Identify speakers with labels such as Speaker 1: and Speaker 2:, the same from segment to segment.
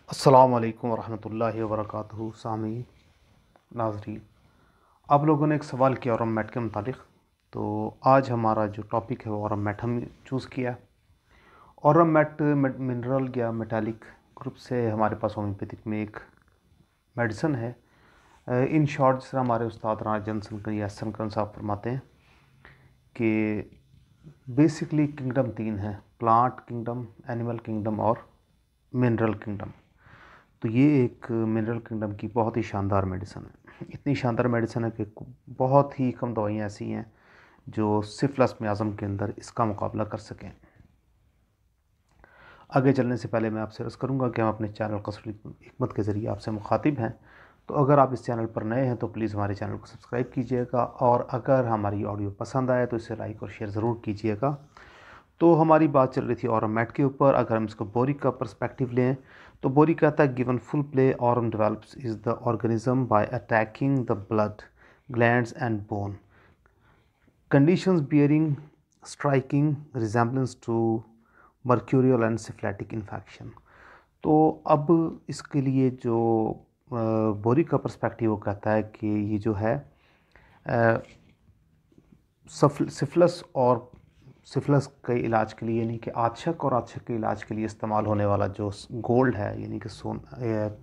Speaker 1: अस्सलामु अलैकुम वरहमतुल्लाहि वबरकातुहू। सामीन नाज़रीन, आप लोगों ने एक सवाल किया औरम के मुतालिक। तो आज हमारा जो टॉपिक है वो औरम हम चूज़ किया है। औरम मिनरल या मेटालिक ग्रुप से हमारे पास होम्योपैथिक में एक मेडिसन है। इन शॉर्ट जिस तरह हमारे उस्ताद राना जनसन या सनकरन साहब फरमाते हैं कि बेसिकली किंगडम तीन है: प्लांट किंगडम, एनिमल किंगडम और मिनरल किंगडम। तो ये एक मिनरल किंगडम की बहुत ही शानदार मेडिसन है। इतनी शानदार मेडिसन है कि बहुत ही कम दवाइयाँ ऐसी हैं जो सिफिलिस मियाज़म के अंदर इसका मुकाबला कर सकें। आगे चलने से पहले मैं आपसे अर्ज़ करूँगा कि हम अपने चैनल क़स्रुल हिकमत के ज़रिए आपसे मुखातिब हैं। तो अगर आप इस चैनल पर नए हैं तो प्लीज़ हमारे चैनल को सब्सक्राइब कीजिएगा, और अगर हमारी ऑडियो पसंद आए तो इसे लाइक और शेयर ज़रूर कीजिएगा। तो हमारी बात चल रही थी ऑरम मैट के ऊपर। अगर हम इसको बोरी का पर्सपेक्टिव लें तो बोरी कहता है, given full play aurum develops is the organism by attacking the blood glands and bone conditions bearing striking resemblance to mercurial and syphilitic infection. तो अब इसके लिए जो बोरी का पर्सपेक्टिव वो कहता है कि ये जो है सिफिलिस और सिफिलिस के इलाज के लिए, यानी कि आछक और आछक के इलाज के लिए इस्तेमाल होने वाला जो गोल्ड है, यानी कि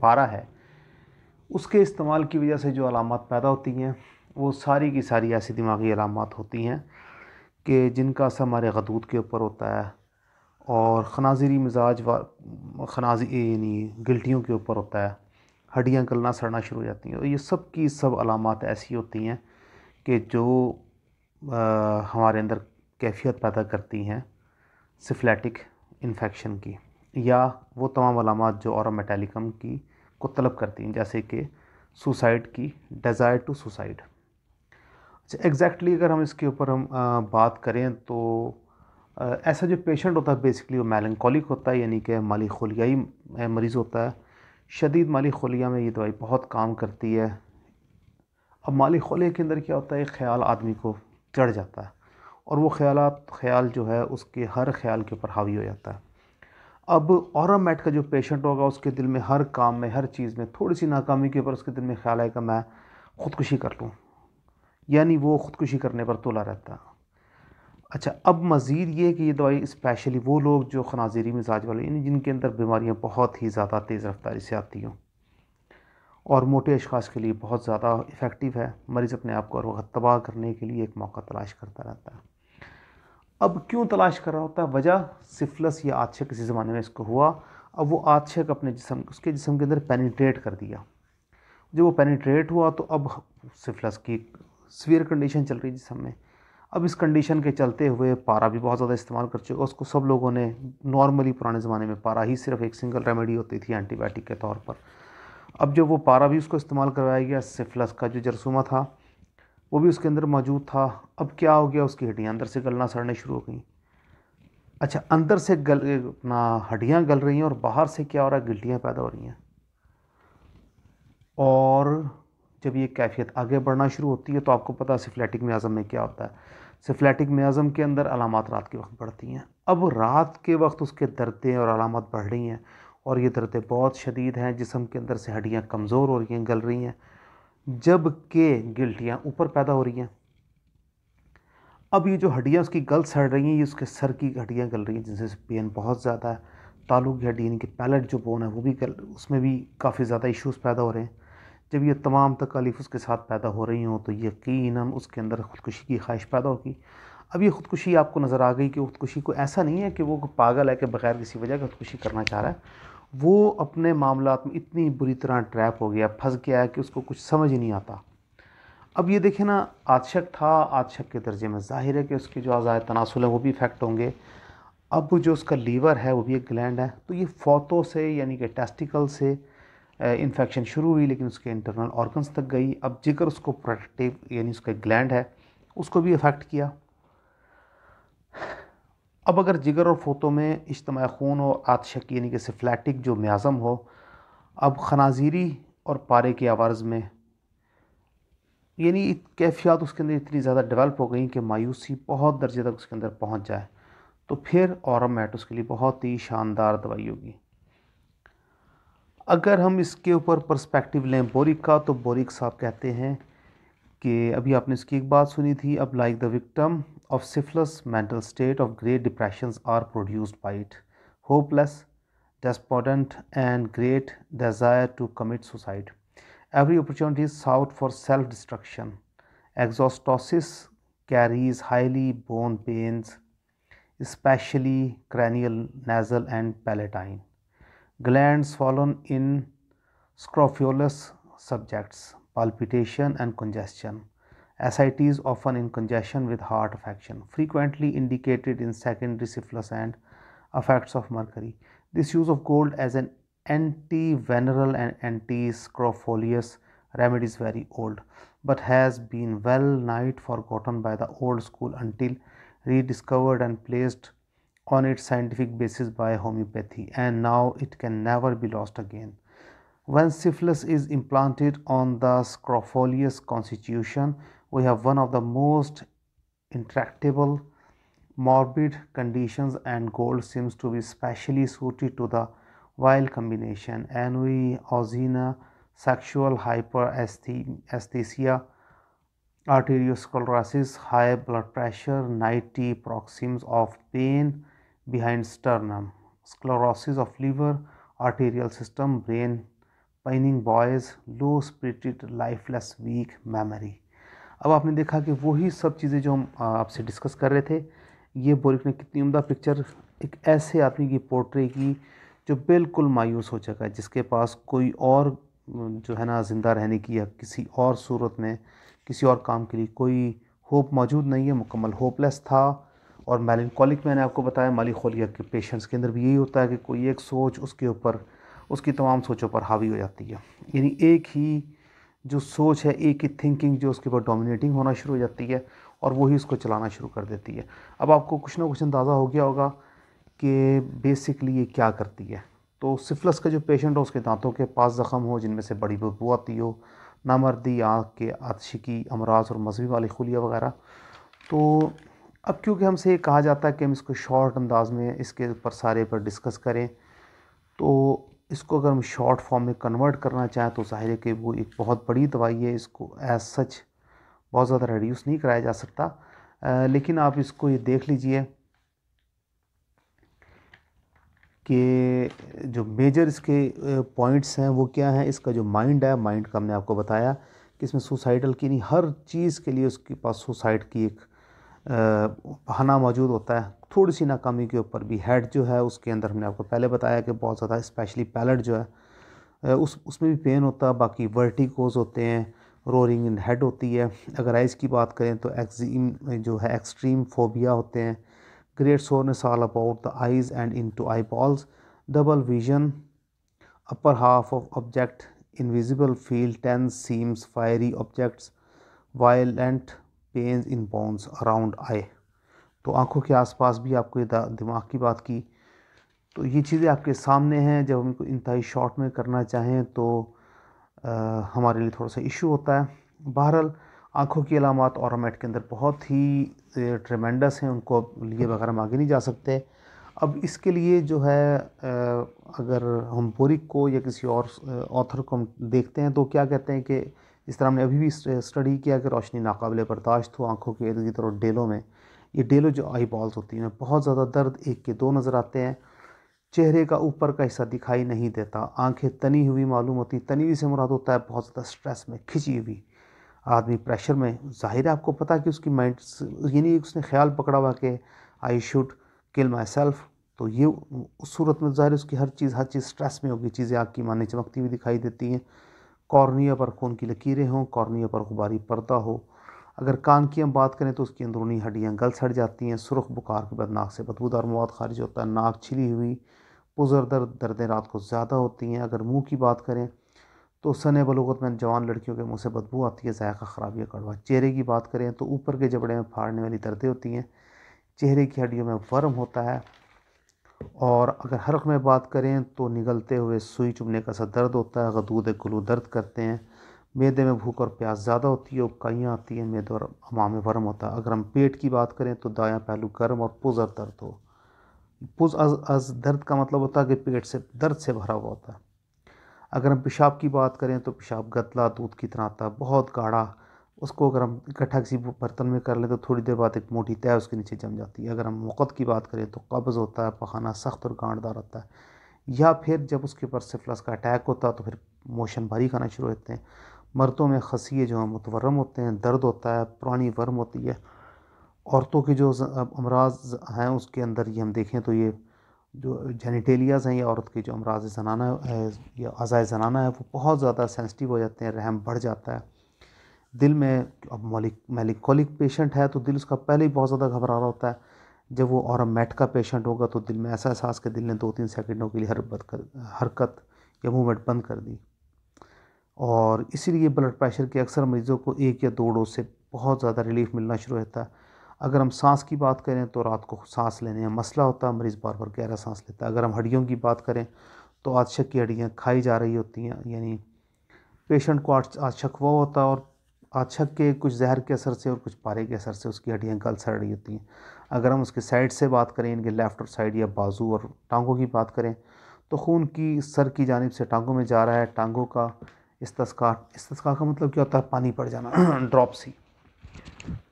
Speaker 1: पारा है, उसके इस्तेमाल की वजह से जो अलामत पैदा होती हैं वो सारी की सारी ऐसी दिमागी अलामत होती हैं कि जिनका असर हमारे गदूद के ऊपर होता है और खनाजिरी मिजाज व खनाजी यानी गिल्टियों के ऊपर होता है। हड्डियाँ गलना सड़ना शुरू हो जाती हैं, और ये सब की सब अलामत ऐसी होती हैं कि जो हमारे अंदर कैफियत पैदा करती हैं सिफिलिटिक इन्फेक्शन की, या वो तमाम अलामत जो ऑरम मेटालिकम की को तलब करती हैं, जैसे कि सुसाइड की, डिज़ायर टू सुसाइड। अच्छा, एग्जैक्टली अगर हम इसके ऊपर हम बात करें तो ऐसा जो पेशेंट होता है बेसिकली वो मेलनकोलिक होता है, यानी कि माली खोलियाई मरीज़ होता है। शदीद माली खोलिया में ये दवाई बहुत काम करती है। अब माली खोलिया के अंदर क्या होता है, एक ख्याल आदमी को चढ़ जाता है और वो ख्याल जो है उसके हर ख्याल के ऊपर हावी हो जाता है। अब ऑरम मैट का जो पेशेंट होगा उसके दिल में हर काम में, हर चीज़ में थोड़ी सी नाकामी के ऊपर उसके दिल में ख्याल आएगा मैं ख़ुदकुशी कर लूँ, यानी वो ख़ुदकुशी करने पर तुला रहता है। अच्छा, अब मज़ीद ये कि ये दवाई स्पेशली वो लोग जो खनाजीरी मिजाज वाले, यानी जिनके अंदर बीमारियाँ बहुत ही ज़्यादा तेज़ रफ्तारी से आती हों और मोटे अशख़ास के लिए बहुत ज़्यादा इफ़ेक्टिव है। मरीज़ अपने आप को और वक्त तबाह करने के लिए एक मौका तलाश करता रहता है। अब क्यों तलाश कर रहा होता है? वजह सिफिलिस या आछक किसी ज़माने में इसको हुआ। अब वो आछक अपने उसके जिस्म के अंदर पेनिट्रेट कर दिया। जब वो पेनिट्रेट हुआ तो अब सिफिलिस की सीवियर कंडीशन चल रही है जिस्म में। अब इस कंडीशन के चलते हुए पारा भी बहुत ज़्यादा इस्तेमाल कर चुका। उसको सब लोगों ने नॉर्मली पुराने ज़माने में पारा ही सिर्फ एक सिंगल रेमेडी होती थी एंटीबायोटिक के तौर पर। अब जब वो पारा भी उसको इस्तेमाल करवाया गया, सिफिलिस का जो जरसूमा था वो भी उसके अंदर मौजूद था। अब क्या हो गया, उसकी हड्डियाँ अंदर से गलना सड़ने शुरू हो गई। अच्छा, अंदर से अपना हड्डियाँ गल रही हैं और बाहर से क्या हो रहा है, गिल्टियाँ पैदा हो रही हैं। और जब ये कैफियत आगे बढ़ना शुरू होती है तो आपको पता है सिफिलिटिक मियाज़म में क्या होता है। सिफिलिटिक मियाज़म के अंदर अलामत रात के वक्त बढ़ती हैं। अब रात के वक्त उसके दर्दें और अलामत बढ़ रही हैं, और ये दर्दें बहुत शदीद हैं। जिस्म के अंदर से हड्डियाँ कमज़ोर हो रही हैं, गल रही हैं, जबकि गिल्टियाँ ऊपर पैदा हो रही हैं। अब ये जो हड्डियाँ उसकी गल सड़ रही हैं, ये उसके सर की हड्डियाँ गल रही हैं, जिनसे पेन बहुत ज़्यादा है। तालू की हड्डी यानी कि पैलेट जो बोन है वो भी उसमें भी काफ़ी ज़्यादा इश्यूज़ पैदा हो रहे हैं। जब ये तमाम तकालीफ उसके साथ पैदा हो रही हों तो यकीनन उसके अंदर ख़ुदकुशी की ख्वाहिश पैदा होगी। अब ये ख़ुदकुशी आपको नज़र आ गई कि ख़ुदकुशी को ऐसा नहीं है कि वो पागल है कि बग़ैर किसी वजह के ख़ुदकुशी करना चाह रहा है। वो अपने मामलात में इतनी बुरी तरह ट्रैप हो गया, फंस गया है कि उसको कुछ समझ ही नहीं आता। अब ये देखें ना, आछक था, आछक के दर्जे में ज़ाहिर है कि उसके जो अज़ाए तनासुल हैं वो भी इफ़ेक्ट होंगे। अब जो उसका लीवर है वो भी एक ग्लैंड है, तो ये फोतो से यानी कि टेस्टिकल से इन्फेक्शन शुरू हुई, लेकिन उसके इंटरनल ऑर्गन्स तक गई। अब जिगर उसको प्रोटेक्टिव यानी उसका ग्लैंड है उसको भी अफेक्ट किया। अब अगर जिगर और फोतो में इज्तिमा खून और आतशक यानी कि सिफिलिटिक जो मियाज़म हो, अब खनाजीरी और पारे के आवाज़ में यानी कैफियत उसके अंदर इतनी ज़्यादा डेवलप हो गई कि मायूसी बहुत दर्जे तक उसके अंदर पहुंच जाए, तो फिर ऑरम मैट उसके लिए बहुत ही शानदार दवाई होगी। अगर हम इसके ऊपर पर्सपेक्टिव लें बोरिक का, तो बोरिक साहब कहते हैं कि अभी आपने इसकी एक बात सुनी थी, अब like the victim of syphilis mental state of great depressions are produced by it, hopeless, despondent and great desire to commit suicide. Every opportunity is sought for self-destruction. Exostosis carries highly bone pains, especially cranial, nasal, and palatine. Glands swollen in scrofulous subjects, palpitation and congestion. Ascites often in congestion with heart affection, frequently indicated in secondary syphilis and effects of mercury. This use of gold as an anti-venereal and anti-scrofulous remedy is very old, but has been well nigh forgotten by the old school until rediscovered and placed on its scientific basis by homeopathy, and now it can never be lost again. When syphilis is implanted on the scrofulous constitution, we have one of the most intractable morbid conditions, and gold seems to be specially suited to the vile combination. Ennui, ozina, sexual hyperesthesia, arteriosclerosis, high blood pressure, nighty paroxysms of pain behind sternum, sclerosis of liver, arterial system, brain, pining boys, low spirited, lifeless, weak memory. अब आपने देखा कि वही सब चीज़ें जो हम आपसे डिस्कस कर रहे थे, ये बोरिक ने कितनी उम्दा पिक्चर एक ऐसे आदमी की पोर्ट्रे की जो बिल्कुल मायूस हो चुका है, जिसके पास कोई और जो है ना ज़िंदा रहने की या किसी और सूरत में किसी और काम के लिए कोई होप मौजूद नहीं है, मुकम्मल होपलेस था। और मेलनकोलिक मैंने आपको बताया, मेलांकोलिया के पेशेंट्स के अंदर भी यही होता है कि कोई एक सोच उसके ऊपर उसकी तमाम सोचों पर हावी हो जाती है, यानी एक ही जो सोच है, एक ही थिंकिंग जो उसके ऊपर डोमिनेटिंग होना शुरू हो जाती है और वही उसको चलाना शुरू कर देती है। अब आपको कुछ ना कुछ अंदाज़ा हो गया होगा कि बेसिकली ये क्या करती है। तो सिफिलिस का जो पेशेंट हो, उसके दांतों के पास ज़ख़म हो जिनमें से बड़ी बदबू आती हो, नामर्दी, आँख के आतिशी अमराज और मजहबी वाली खुलिया वगैरह। तो अब क्योंकि हमसे ये कहा जाता है कि हम इसको शॉर्ट अंदाज में इसके ऊपर सारे पर डिस्कस करें, तो इसको अगर हम शॉर्ट फॉर्म में कन्वर्ट करना चाहें तो ज़ाहिर है कि वो एक बहुत बड़ी दवाई है, इसको एज सच बहुत ज़्यादा रिड्यूस नहीं कराया जा सकता। लेकिन आप इसको ये देख लीजिए कि जो मेजर इसके पॉइंट्स हैं वो क्या हैं। इसका जो माइंड है, माइंड का हमने आपको बताया कि इसमें सुसाइडल की नहीं, हर चीज़ के लिए उसके पास सुसाइड की एक बहाना मौजूद होता है। थोड़ी सी नाकामी के ऊपर भी हेड जो है उसके अंदर हमने आपको पहले बताया कि बहुत ज़्यादा स्पेशली पैलेट जो है उसमें भी पेन होता है। बाकी वर्टिकोज होते हैं, रोरिंग इन हेड होती है। अगर आइज़ की बात करें तो एक्जीम जो है एक्सट्रीम फोबिया होते हैं, great soreness all about the eyes and into eyeballs, double vision, upper half of object invisible, feel tense seems fiery objects, violent pains in bones around eye. तो आँखों के आसपास भी आपको ये दिमाग की बात की, तो ये चीज़ें आपके सामने हैं। जब हम इनको इंतहाई शॉर्ट में करना चाहें तो हमारे लिए थोड़ा सा इशू होता है। बहरहाल आँखों की अलामात ऑरोमेट के अंदर बहुत ही ट्रेमेंडस हैं, उनको लिए बगैर हम आगे नहीं जा सकते। अब इसके लिए जो है अगर हम बोरिक को या किसी और ऑथर को हम देखते हैं तो क्या कहते हैं कि इस तरह हमने अभी भी स्टडी किया कि रोशनी नाकाबिले बर्दाश्त हो आँखों के इर्द गिर्द और डेलों में, ये डेलो जो आई बॉल्स होती हैं बहुत ज़्यादा दर्द, एक के दो नज़र आते हैं, चेहरे का ऊपर का हिस्सा दिखाई नहीं देता, आंखें तनी हुई मालूम होती। तनी हुई से मुराद होता है बहुत ज़्यादा स्ट्रेस में, खिंची हुई, आदमी प्रेशर में। ज़ाहिर है आपको पता है कि उसकी माइंड यानी उसने ख्याल पकड़ा हुआ कि I should kill my self, तो ये उस सूरत में ज़ाहिर उसकी हर चीज़ स्ट्रेस में होगी। चीज़ें आग की माने चमकती हुई दिखाई देती हैं, कॉर्निया पर खून की लकीरें हों, कॉर्निया पर गुबारी पर्दा हो। अगर कान की हम बात करें तो उसकी अंदरूनी हड्डियाँ गल सड़ जाती हैं, सुर्ख बुखार के बाद नाक से बदबूदार मवाद खारिज होता है, नाक छिली हुई, पुज़र दर्द, दर्दें रात को ज़्यादा होती हैं। अगर मुंह की बात करें तो सने बलूगत में जवान लड़कियों के मुंह से बदबू आती है, जायका ख़राब या कड़वा। चेहरे की बात करें तो ऊपर के जबड़े में फाड़ने वाली दर्दें होती हैं, चेहरे की हड्डियों में वर्म होता है। और अगर हरक में बात करें तो निगलते हुए सुई चुभने का सा दर्द होता है, गदूद गलू दर्द करते हैं, मैदे में भूख और प्यास ज़्यादा होती है, उबकाइयाँ आती हैं, मैदे और अमाम में वर्म होता है। अगर हम पेट की बात करें तो दायां पहलू गर्म और पुज़र दर्द हो। पुज़ अज दर्द का मतलब होता है कि पेट से दर्द से भरा हुआ होता है। अगर हम पेशाब की बात करें तो पेशाब गतला दूध की तरह आता है, बहुत गाढ़ा। उसको अगर हम इकट्ठा किसी बर्तन में कर लें तो थोड़ी देर बाद एक मोटी तह उसके नीचे जम जाती है। अगर हम मुक़्क़त की बात करें तो कब्ज़ होता है, पखाना सख्त और गांठदार होता है। या फिर जब उसके ऊपर सिफिलिस का अटैक होता है तो फिर मोशन भारी खाना शुरू होते हैं। मर्दों में खसिए जो हैं मुतवर्रम होते हैं, दर्द होता है, पुरानी वर्म होती है। औरतों के जो अमराज हैं उसके अंदर ये हम देखें तो ये जो जेनिटेलियाज़ हैं या औरत के जो अमराज ज़नाना है या अज़ाए ज़नाना है वो बहुत ज़्यादा सेंसिटिव हो जाते हैं, रहम बढ़ जाता है। दिल में अब मेलिकोलिक पेशेंट है तो दिल उसका पहले ही बहुत ज़्यादा घबरा रहा होता है। जब वो ऑरोमेट का पेशेंट होगा तो दिल में ऐसा एहसास कि दिल ने 2-3 सेकंडों के लिए हरकत या मूवमेंट बंद कर दी। और इसीलिए ब्लड प्रेशर के अक्सर मरीज़ों को 1 या 2 डोज से बहुत ज़्यादा रिलीफ मिलना शुरू होता है। अगर हम सांस की बात करें तो रात को सांस लेने में मसला होता है, मरीज़ बार बार गहरा सांस लेता है। अगर हम हड्डियों की बात करें तो आजशक की हड्डियाँ खाई जा रही होती हैं, यानी पेशेंट को आजशक वो होता है और आजशक के कुछ जहर के असर से और कुछ पारे के असर से उसकी हड्डियाँ गल सड़ रही होती हैं। अगर हम उसके साइड से बात करें, इनके लेफ़्ट और साइड या बाजू और टांगों की बात करें तो खून की सर की जानिब से टांगों में जा रहा है। टांगों का इस्तिस्का का मतलब क्या होता है? पानी पड़ जाना ड्रॉप सी।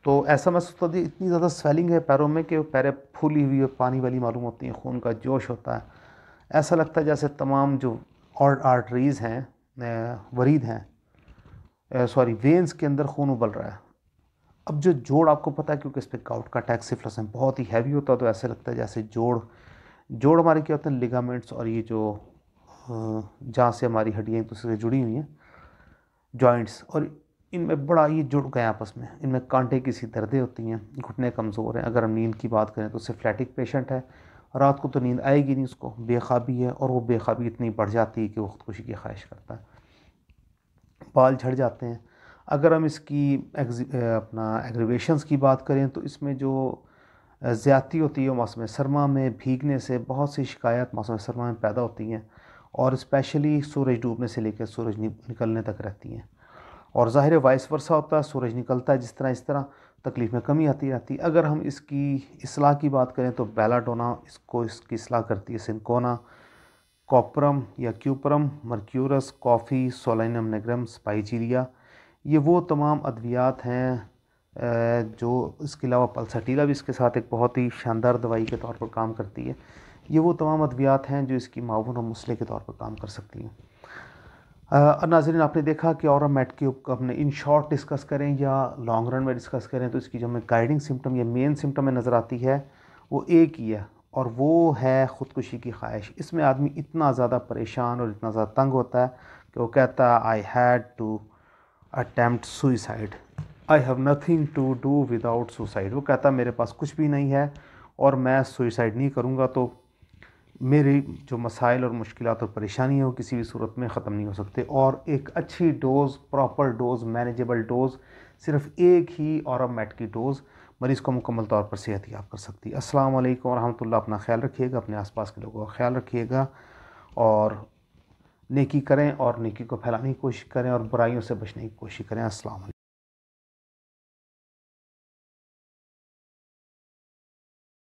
Speaker 1: तो ऐसा महसूस होता है, इतनी ज़्यादा स्वेलिंग है पैरों में कि पैरें फूली हुई और पानी वाली मालूम होती हैं, खून का जोश होता है। ऐसा लगता है जैसे तमाम जो आर्टरीज़ हैं, वरीद हैं, सॉरी वेन्स के अंदर खून उबल रहा है। अब जो जोड़ आपको पता है क्योंकि इस पर गाउट का अटैक सिफिलिस में बहुत ही हैवी होता है तो ऐसे लगता है जैसे जोड़ हमारे क्या होते हैं, लिगामेंट्स और ये जो जहाँ से हमारी हड्डियाँ एक दूसरे से जुड़ी हुई हैं, जॉइंट्स, और इनमें बड़ा ये जुड़ गए आपस में। इनमें कांटे की सी दर्दें होती हैं, घुटने कमज़ोर हैं। अगर हम नींद की बात करें तो सिफिलिटिक पेशेंट है, रात को तो नींद आएगी नहीं उसको, बेख्वाबी है और वो बेख्वाबी इतनी बढ़ जाती है कि वो खुदकुशी की ख्वाहिश करता है, बाल झड़ जाते हैं। अगर हम इसकी अपना एग्रीवेशंस की बात करें तो इसमें जो ज़्यादती होती है मौसम सरमा में भीगने से बहुत सी शिकायत मौसम सरमा में पैदा होती हैं और स्पेशली सूरज डूबने से लेकर सूरज निकलने तक रहती हैं। और ज़ाहिर वाइस वर्सा होता है, सूरज निकलता है जिस तरह इस तरह तकलीफ़ में कमी आती रहती है। अगर हम इसकी इस्लाह की बात करें तो बेलाडोना इसकी इस्लाह करती है, सिंकोना, कॉपरम या क्यूपरम, मर्क्यूरस, कॉफ़ी, सोलेनम नेग्रम, स्पाइजीरिया, ये वो तमाम अद्वियात हैं जो, इसके अलावा पल्साटीला भी इसके साथ एक बहुत ही शानदार दवाई के तौर पर काम करती है। ये वो तमाम अद्वियात हैं जो इसकी मावन और मुस्ले के तौर पर काम कर सकती हैं। नाज़रीन, आपने देखा कि ऑरोमेट के अपने इन शॉर्ट डिस्कस करें या लॉन्ग रन में डिस्कस करें तो इसकी जो हमें गाइडिंग सिम्टम या मेन सिम्टम में नज़र आती है वो एक ही है और वो है ख़ुदकुशी की ख्वाहिश। इसमें आदमी इतना ज़्यादा परेशान और इतना ज़्यादा तंग होता है कि वो कहता है I had to attempt suicide, I have nothing to do without suicide. वो कहता मेरे पास कुछ भी नहीं है और मैं सुइसाइड नहीं करूँगा तो मेरी जो मसाइल और मुश्किलात और परेशानी है वो किसी भी सूरत में ख़त्म नहीं हो सकते। और एक अच्छी dose, proper dose, manageable dose, सिर्फ एक ही ऑरोमेट की डोज़ मरीज़ को मुकम्मल तौर पर सेहत याब कर सकती है। अस्सलाम वालेकुम रहमतुल्लाह। अपना ख्याल रखिएगा, अपने आसपास के लोगों का ख्याल रखिएगा और नेकी करें और नेकी को फैलाने की कोशिश करें और बुराइयों से बचने की कोशिश करें। अस्सलाम वालेकुम।